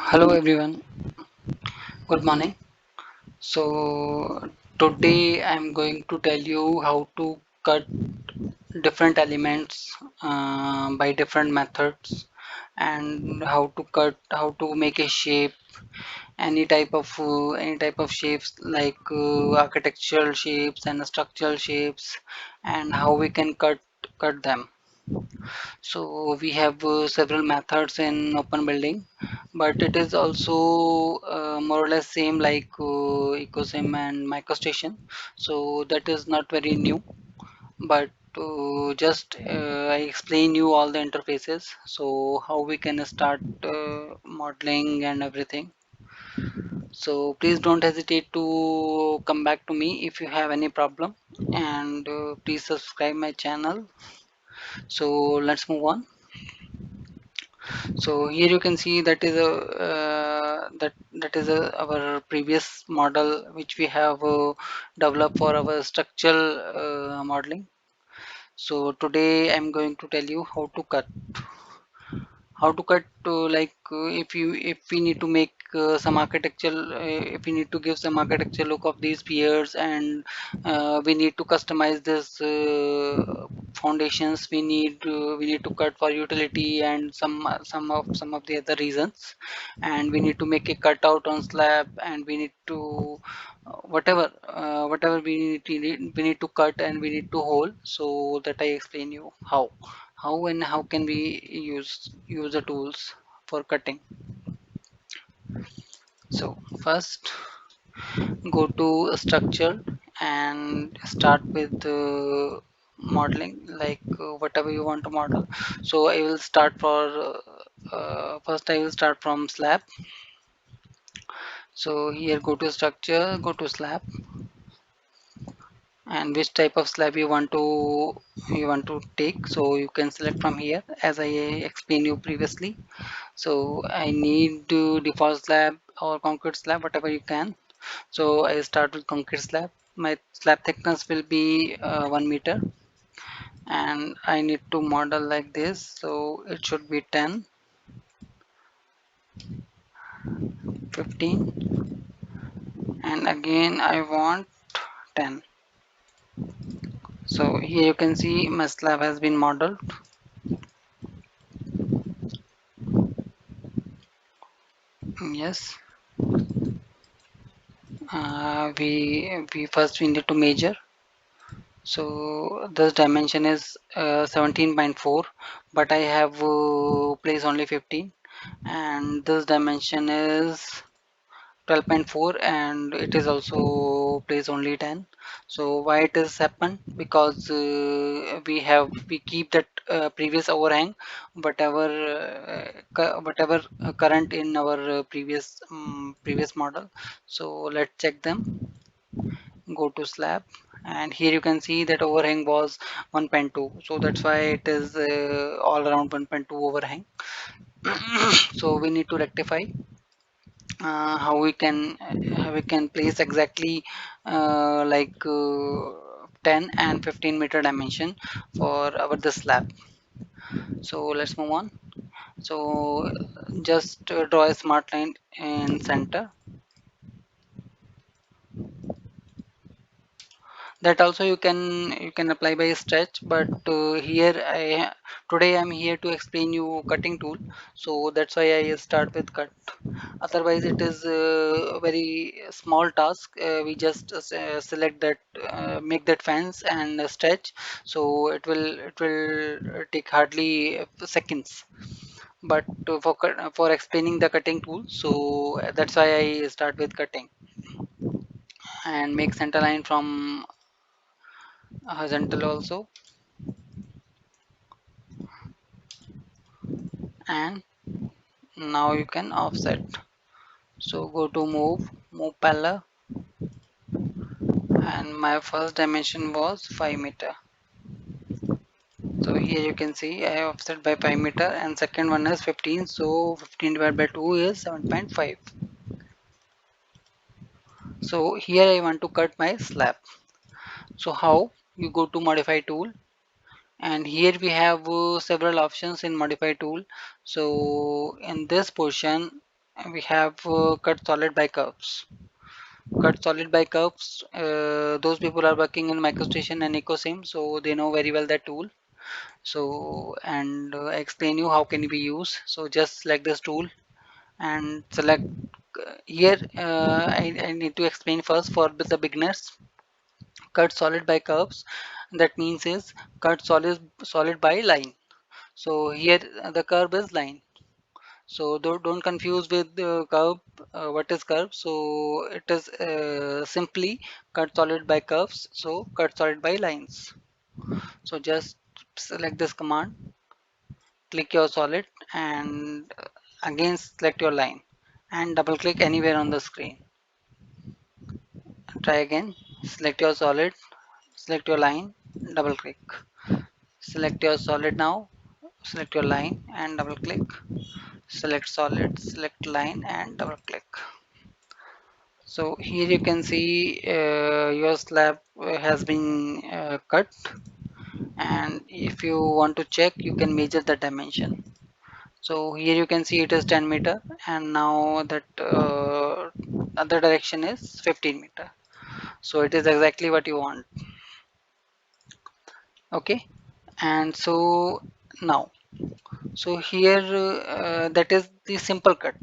Hello everyone, good morning. So today I'm going to tell you how to cut different elements by different methods, and how to make a shape, any type of shapes like architectural shapes and structural shapes, and how we can cut them. So we have several methods in open building, but it is also more or less same like EcoSim and MicroStation. So that is not very new, but just I explain you all the interfaces. So how we can start modeling and everything. So please don't hesitate to come back to me if you have any problem, and please subscribe my channel. So let's move on. So here you can see that is our previous model which we have developed for our structural modeling. So today I'm going to tell you how to cut if we need to make some architectural if we need to give some architectural look of these piers, and we need to customize this foundations. We need to cut for utility and some of the other reasons, and we need to make a cutout on slab, and we need to whatever we need to cut and we need to hold. So that I explain you how and how can we use the tools for cutting. So first, go to structure and start with modeling, like whatever you want to model. So I will start for first I will start from slab. So here, go to structure, go to slab, and which type of slab you want to take, so you can select from here as I explained you previously. So I need to default slab or concrete slab, whatever you can. So I start with concrete slab. My slab thickness will be 1 meter, and I need to model like this, so it should be 10, 15, and again I want 10. So here you can see my slab has been modeled. Yes. We need to measure. So this dimension is 17.4, but I have placed only 15, and this dimension is 12.4, and it is also placed only 10. So why it is happened? Because we keep that previous overhang, whatever current in our previous model. So let's check them. Go to slab, and here you can see that overhang was 1.2, so that's why it is all around 1.2 overhang. So we need to rectify how we can place exactly 10 and 15-meter dimension for our the slab. So let's move on. So just draw a smart line in center. That also you can apply by stretch, but today I'm here to explain you cutting tool. So that's why I start with cut. Otherwise it is a very small task. We just select that, make that fence and stretch. So it will take hardly seconds. But for explaining the cutting tool, so that's why I start with cutting and make center line from horizontal also. And now you can offset. So go to move parallel, and my first dimension was 5 meter. So here you can see I have offset by 5 meter, and second one is 15, so 15 divided by 2 is 7.5. So here I want to cut my slab. So how? You go to modify tool, And here we have several options in modify tool. So in this portion we have cut solid by curves. Cut solid by curves, those people are working in microstation and ecosim, so they know very well that tool. So and I explain you how can it be used. So just select this tool and select here. I need to explain first for the beginners. Cut solid by curves, that means is cut solid by line. So here the curve is line. So don't confuse with the curve. What is curve? So it is simply cut solid by curves. So cut solid by lines. So just select this command, click your solid, and again select your line, and double click anywhere on the screen. Try again. Select your solid, select your line, double click. Select your solid now. Select your line and double click. Select solid, select line and double click. So here you can see your slab has been cut, and if you want to check you can measure the dimension. So here you can see it is 10 meter, and now that other direction is 15 meter. So it is exactly what you want. Okay, and so now, so here that is the simple cut.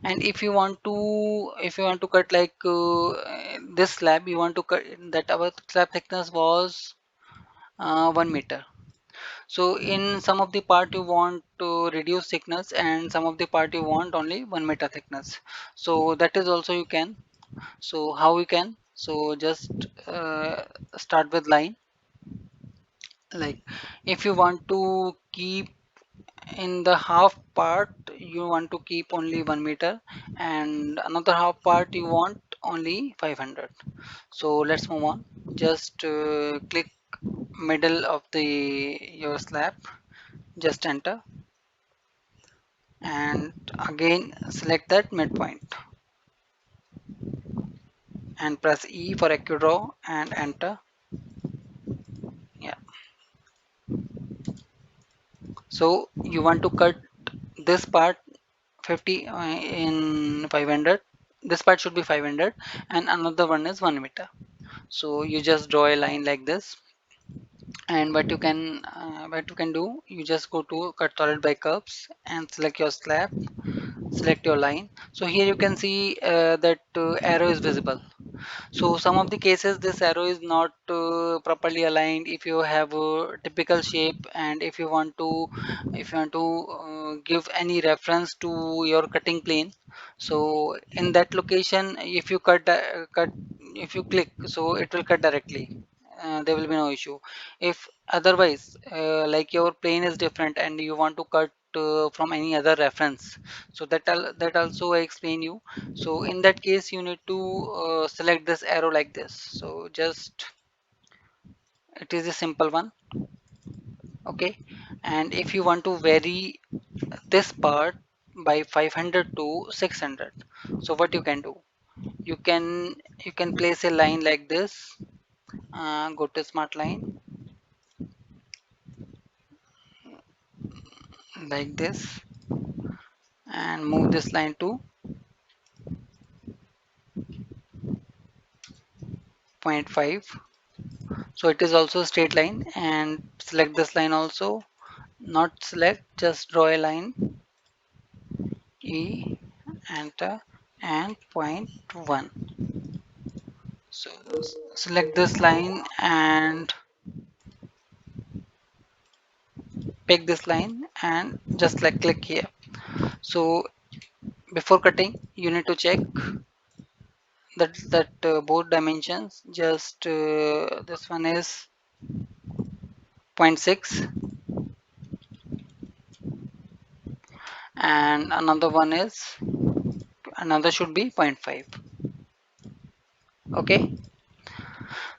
And if you want to cut like this slab, you want to cut that our slab thickness was 1 meter. So in some of the part you want to reduce thickness, and some of the part you want only 1 meter thickness. So that is also you can. So how you can? So just start with line. Like if you want to keep in the half part, you want to keep only 1 meter, and another half part you want only 500. So let's move on. Just click middle of the your slab, just enter, and again select that midpoint and press E for AccuDraw and enter. Yeah, so you want to cut this part 50 in 500. This part should be 500, and another one is 1 meter. So you just draw a line like this, and what you can do, you just go to cut solid by curves and select your slab, select your line. So here you can see that arrow is visible. So some of the cases this arrow is not properly aligned. If you have a typical shape, and if you want to give any reference to your cutting plane, so in that location, if you cut, if you click, so it will cut directly. There will be no issue. If otherwise, like your plane is different and you want to cut from any other reference, so that also I explain you. So in that case you need to select this arrow like this. So just it is a simple one. Okay, and if you want to vary this part by 500 to 600, so what you can do, you can place a line like this. Go to smart line like this, and move this line to zero point 0.5. So it is also a straight line, and select this line also. Not select, just draw a line. E, enter, and point 1. So select this line and pick this line and just like click here. So before cutting you need to check that both dimensions. Just this one is zero point 0.6 and another should be zero point 0.5. Okay,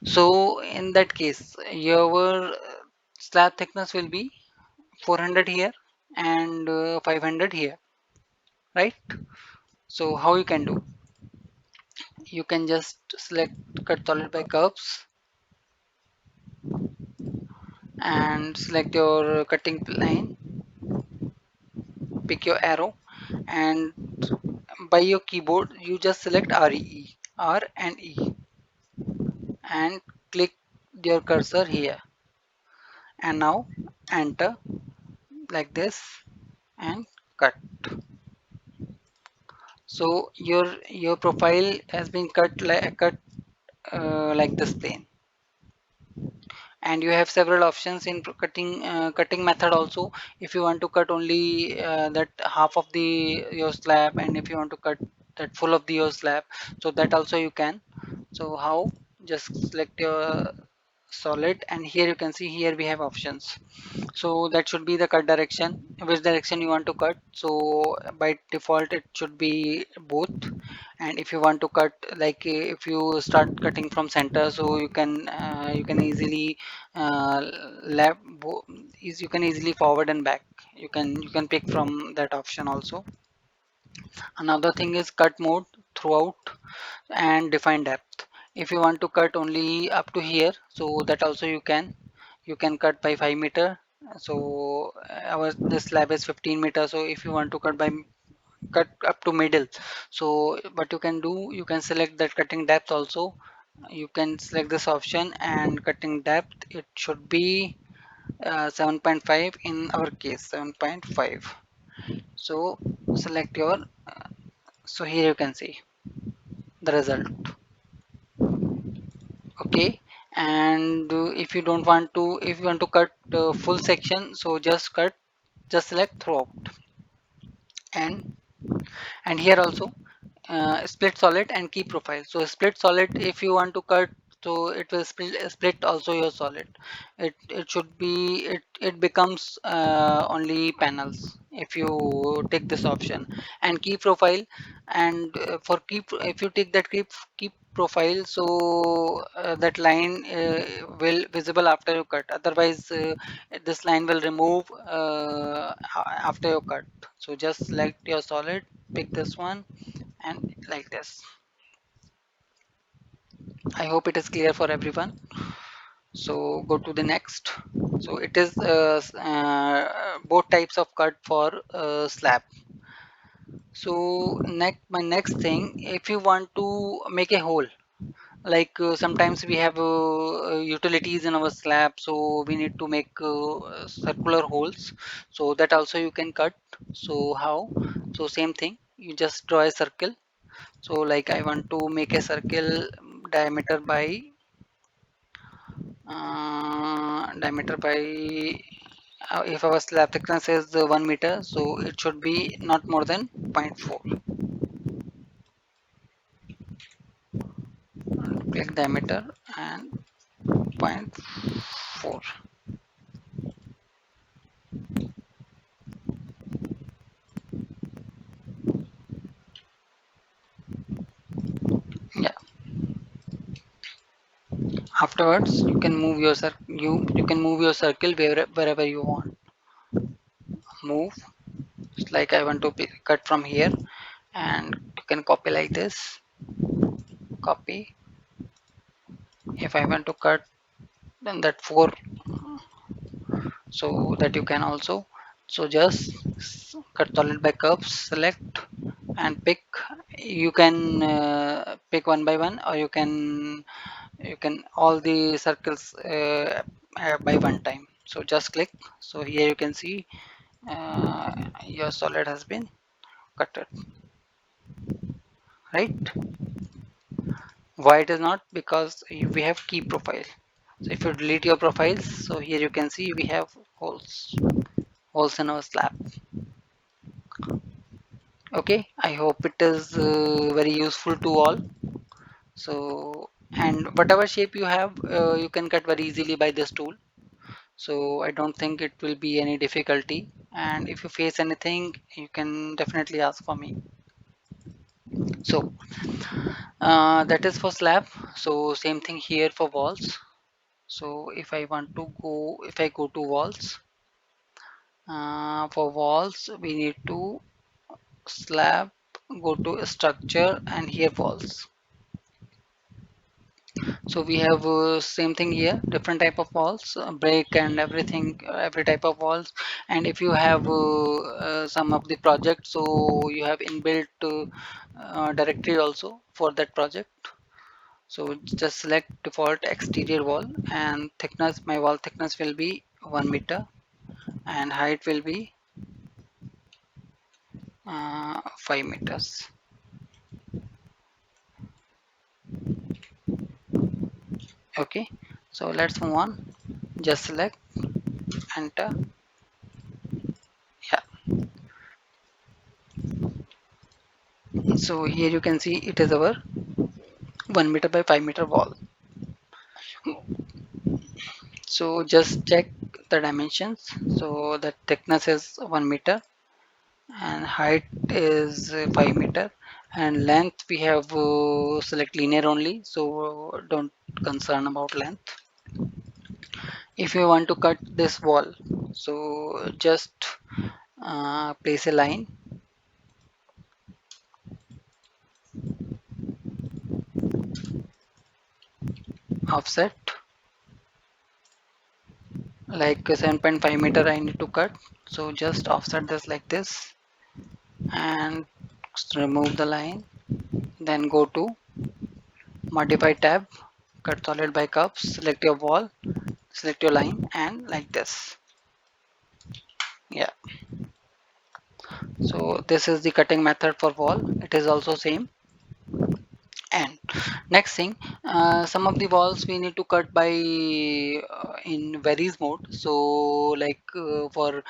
so in that case your slab thickness will be 400 here and 500 here, right? So how you can do, you can just select cut solid by curves and select your cutting line, pick your arrow, and by your keyboard you just select RE, R and E, and click your cursor here, and now enter like this and cut. So your profile has been like this plane, and you have several options in cutting method also. If you want to cut only that half of the your slab, and if you want to cut that full of the your slab, so that also you can. So how? Just select your solid, and here you can see here we have options. So that should be the cut direction, which direction you want to cut. So by default it should be both. And if you want to cut, like if you start cutting from center, so you can easily uh, left is you can easily forward and back. You can pick from that option also. Another thing is cut mode throughout and define depth. If you want to cut only up to here, so that also you can cut by 5 meter. So our this slab is 15 meter, so if you want to cut up to middle, so what you can do, you can select that cutting depth also. You can select this option, and cutting depth it should be 7.5, in our case 7.5. So select your, so here you can see the result. Okay. And if you don't want to, if you want to cut full section, so just select throughout. And and here also split solid and key profile. So split solid, if you want to cut, so it will split also your solid. It should be, it becomes only panels if you take this option. And key profile, and if you take that key profile, so that line will visible after you cut. Otherwise this line will remove after you cut. So just select your solid, pick this one, and like this. I hope it is clear for everyone. So go to the next. So it is both types of cut for slab. So next thing, if you want to make a hole, like sometimes we have utilities in our slab, so we need to make circular holes. So that also you can cut. So how? So same thing, you just draw a circle. So like I want to make a circle diameter by diameter by if our slab thickness is 1 meter, so it should be not more than zero point 0.4. Click diameter and zero point 0.4. Yeah. Afterwards, you can move your you can move your circle wherever you want. Move. It's like I want to cut from here, and you can copy like this. Copy. If I want to cut then that 4, so that you can also. So just cut solid by curves, select and pick. You can pick one by one, or you can all the circles by one time. So just click. So here you can see your solid has been cutted, right? Why it is not? Because we have key profile. So if you delete your profiles, so here you can see we have holes in our slab. Okay, I hope it is very useful to all. So, and whatever shape you have, you can cut very easily by this tool. So I don't think it will be any difficulty. And if you face anything, you can definitely ask for me. So that is for slab. So same thing here for walls. So if I go to walls, for walls we need to slab, go to structure, and here walls. So we have same thing here, different type of walls, brick and everything, every type of walls. And if you have some of the project, so you have inbuilt directory also for that project. So just select default exterior wall and thickness. My wall thickness will be 1 meter and height will be 5 meters. Okay, so let's move on. Just select, enter. Yeah, so here you can see it is our 1 meter by 5 meter wall. So just check the dimensions. So the thickness is 1 meter and height is 5 meter, and length we have select linear only, so don't concern about length. If you want to cut this wall, so just place a line, offset like 7.5 meter I need to cut. So just offset this like this and remove the line, then go to modify tab, cut solid by curves, select your wall, select your line and like this. Yeah, so this is the cutting method for wall. It is also same. And next thing, some of the walls we need to cut by in varies mode. So like for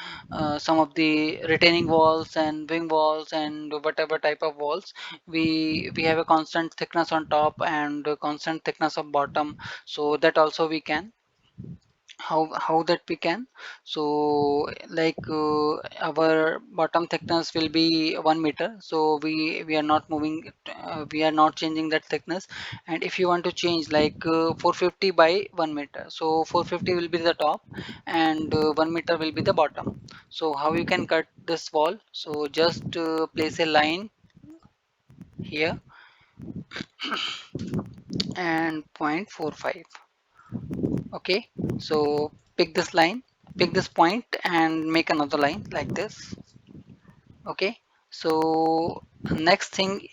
some of the retaining walls and wing walls and whatever type of walls, we have a constant thickness on top and a constant thickness of bottom. So that also we can, how that we can. So like our bottom thickness will be 1 meter, so we are not moving we are not changing that thickness. And if you want to change like 450 by 1 meter, so 450 will be the top and 1 meter will be the bottom. So how you can cut this wall, so just place a line here and 0.45. Okay, so pick this line, pick this point and make another line like this. Okay, so next thing,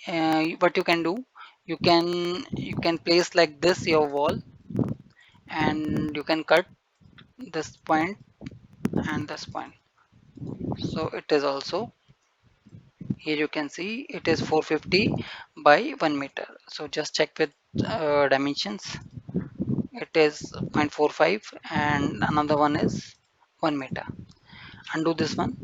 what you can do, you can place like this your wall and you can cut this point and this point. So it is also, here you can see it is 450 by 1 meter. So just check with dimensions. It is 0.45 and another one is 1 meter. Undo this one.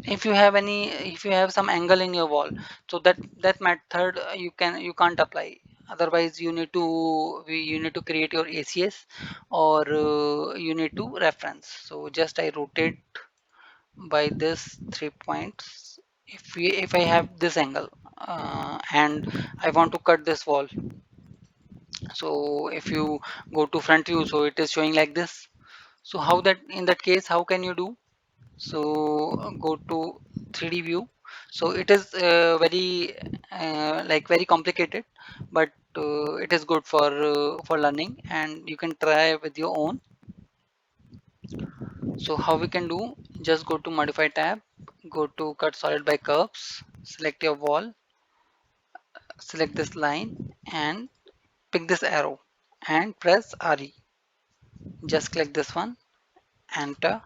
If you have any, if you have some angle in your wall, so that method you can't apply. Otherwise you need to create your ACS or you need to reference. So just I rotate by this 3 points. If I have this angle and I want to cut this wall, so if you go to front view, so it is showing like this. So how that, in that case how can you do? So go to 3D view. So it is very like very complicated, but it is good for learning and you can try with your own. So how we can do, just go to modify tab, go to cut solid by curves, select your wall, select this line and pick this arrow and press RE. Just click this one, enter.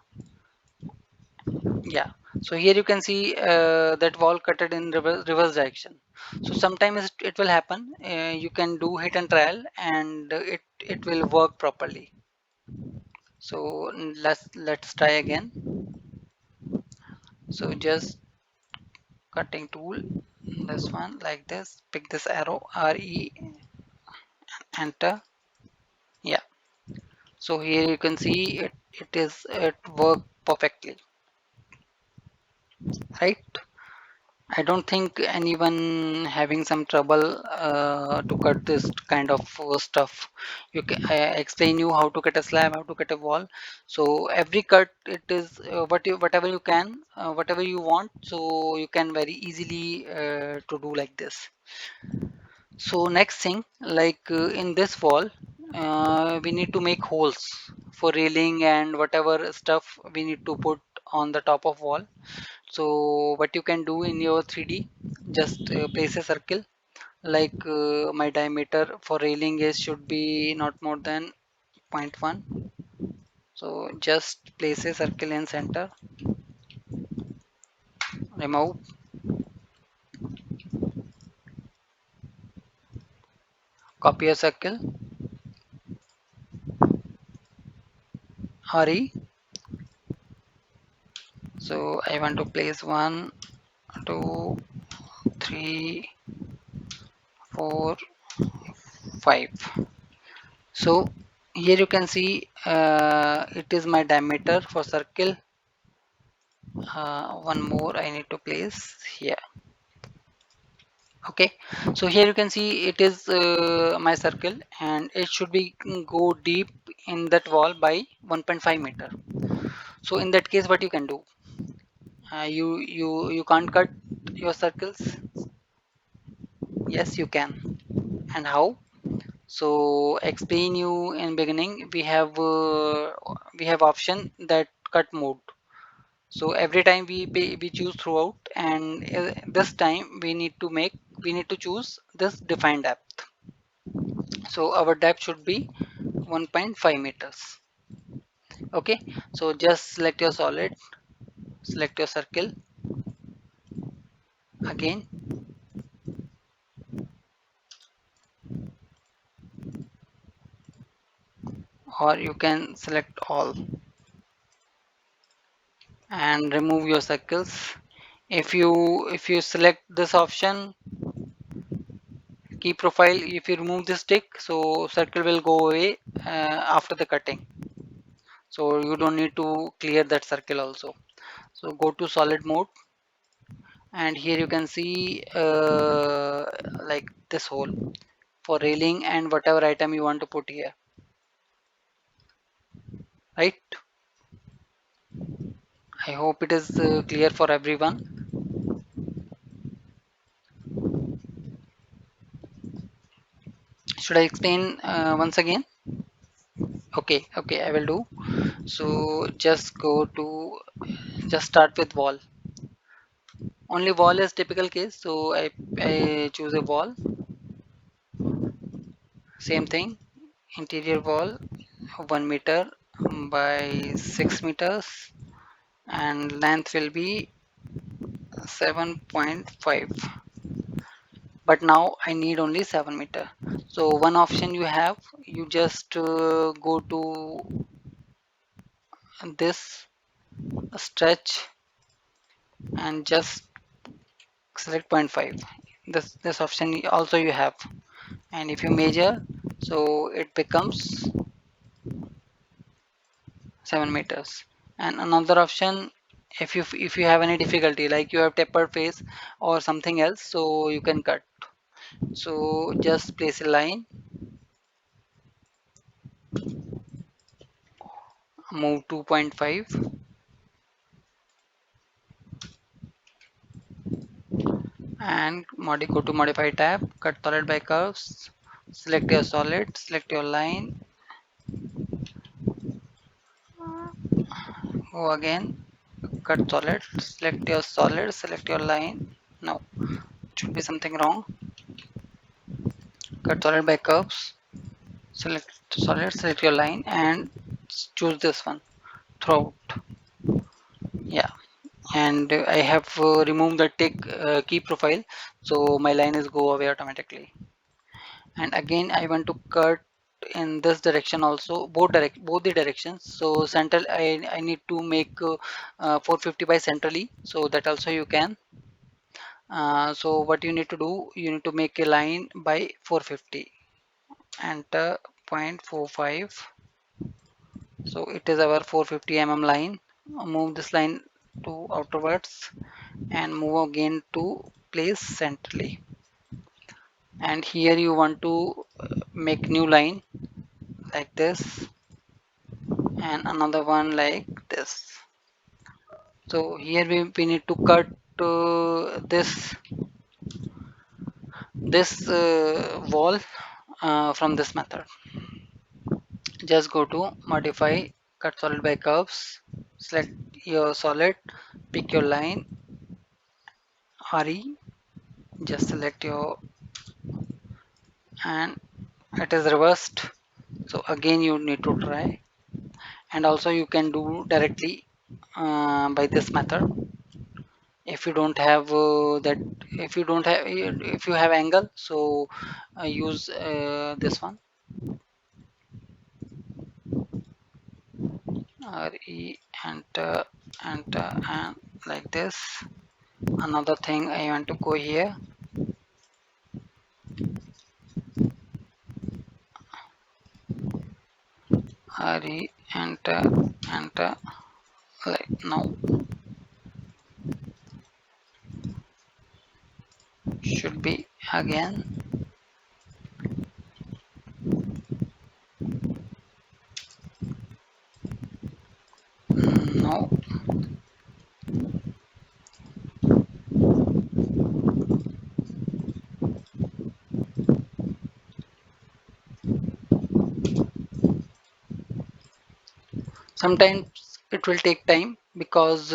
Yeah, so here you can see that wall cutted in reverse direction. So sometimes it will happen. You can do hit and trial, and it will work properly. So let's try again. So just cutting tool, this one like this. Pick this arrow, RE, enter. Yeah. So here you can see it worked perfectly, right? I don't think anyone having some trouble to cut this kind of stuff. I explain you how to cut a slab, how to cut a wall. So every cut, it is whatever you can, whatever you want. So you can very easily to do like this. So next thing, like in this wall, we need to make holes for railing and whatever stuff we need to put on the top of wall. So what you can do in your 3D, just place a circle. Like my diameter for railing is should be not more than zero point 0.1. So just place a circle in center, remove, copy a circle, RE. So I want to place 1, 2, 3, 4, 5. So here you can see it is my diameter for circle. One more I need to place here. Okay, so here you can see it is my circle, and it should be go deep in that wall by 1.5 meter. So in that case, what you can do, you can't cut your circles. Yes, you can. And how? So explain you in beginning, we have option that cut mode. So every time we choose throughout, and this time we need to choose this defined depth. So our depth should be 1.5 meters. Okay, so just select your solid, select your circle again, or you can select all and remove your circles. If you select this option, key profile, if you remove this tick, so circle will go away after the cutting. So you don't need to clear that circle also. So go to solid mode, and here you can see like this hole for railing and whatever item you want to put here, right? I hope it is clear for everyone. Should I explain once again? Okay, okay, I will do. So just start with wall. Only wall is typical case, so I choose a wall. Same thing, interior wall 1 meter by 6 meters, and length will be 7.5. But now I need only 7 meter. So one option you have, you just go to this stretch and just select zero point 0.5. This option also you have, and if you measure, so it becomes 7 meters. And another option, if you have any difficulty, like you have tapered face or something else, so you can cut. So just place a line, move 2.5, and go to modify tab, cut solid by curves, select your solid, select your line, go again, cut solid, select your solid, select your line. No, should be something wrong. Cut solid by curves, select solid, select your line, and choose this one throughout. Yeah, and I have removed the tick key profile, so my line is go away automatically. And again I want to cut in this direction also, both the directions. So central, I need to make 450 by centrally, so that also you can. So what you need to do, you need to make a line by 450, enter 0.45. So it is our 450 mm line. Move this line to outerwards and move again to place centrally. And here you want to make new line like this, and another one like this. So here we need to cut this this wall from this method. Just go to modify, cut solid by curves, select your solid, pick your line, RE, just select your, and it is reversed. So again you need to try, and also you can do directly by this method. If you don't have that, if you have angle, so use this one, RE, enter, enter, and like this. Another thing I want to go here, RE, enter, enter, like now. Should be again. No. Sometimes it will take time because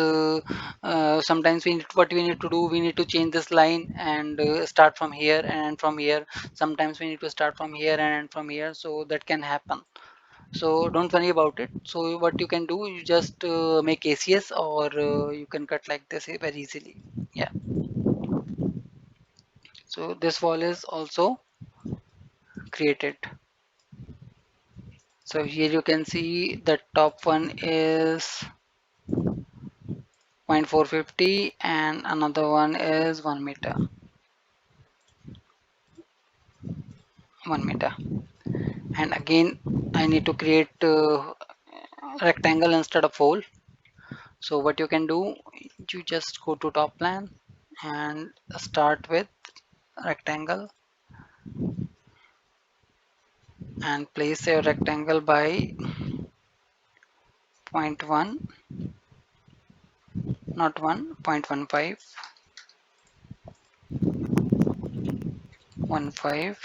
sometimes what we need to do, we need to change this line and start from here and from here. Sometimes we need to start from here and from here, so that can happen. So don't worry about it. So what you can do, you just make ACS, or you can cut like this very easily. Yeah. So this wall is also created. So here you can see the top one is 0.450 and another one is 1 meter. 1 meter. And again I need to create rectangle instead of hole. So what you can do, you just go to top plan and start with rectangle and place a rectangle by zero point 0.1, not 1, 0.15, 15,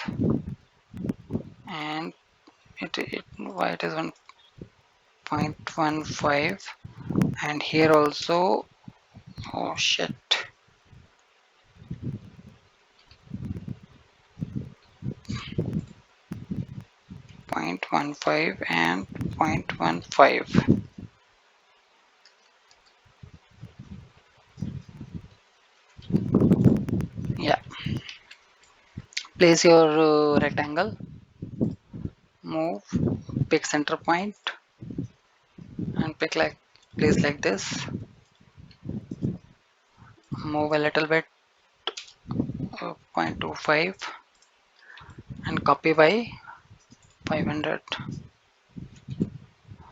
and why it is 1.15, and here also, oh shit, 0.15 and 0.15. Yeah, place your rectangle, move, pick center point and pick like place like this, move a little bit, 0.25, and copy by 500.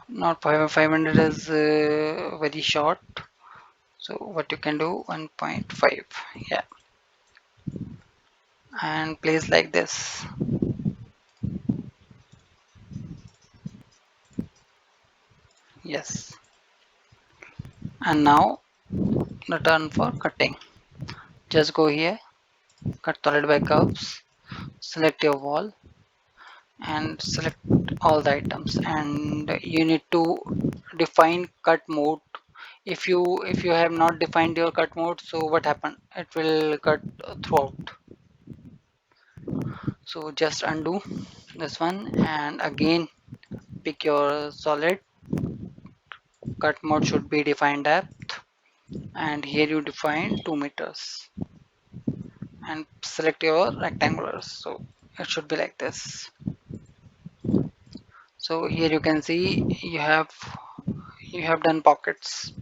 Not 500 is very short, so what you can do, 1.5. Yeah, and place like this. Yes, and now the turn for cutting. Just go here, cut solid by curves, select your wall and select all the items, and you need to define cut mode. If you have not defined your cut mode, so what happened, it will cut throughout. So just undo this one and again pick your solid. Cut mode should be defined depth, and here you define 2 meters and select your rectangular, so it should be like this. So here you can see you have done pockets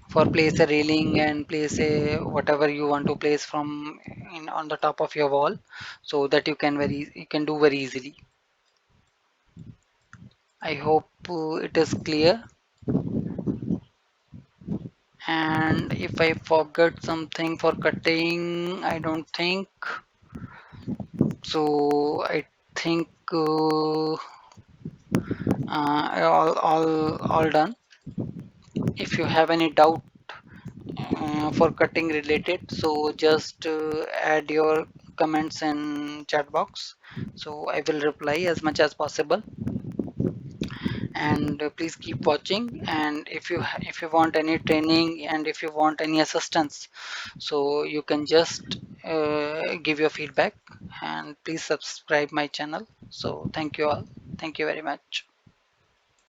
for place a railing and place a whatever you want to place from in on the top of your wall, so that you can do very easily. I hope it is clear. And if I forget something for cutting, I don't think so. I think all done. If you have any doubt for cutting related, so just add your comments in chat box, so I will reply as much as possible. And please keep watching, and if you want any training and if you want any assistance, so you can just give your feedback, and please subscribe my channel. So thank you all, thank you very much.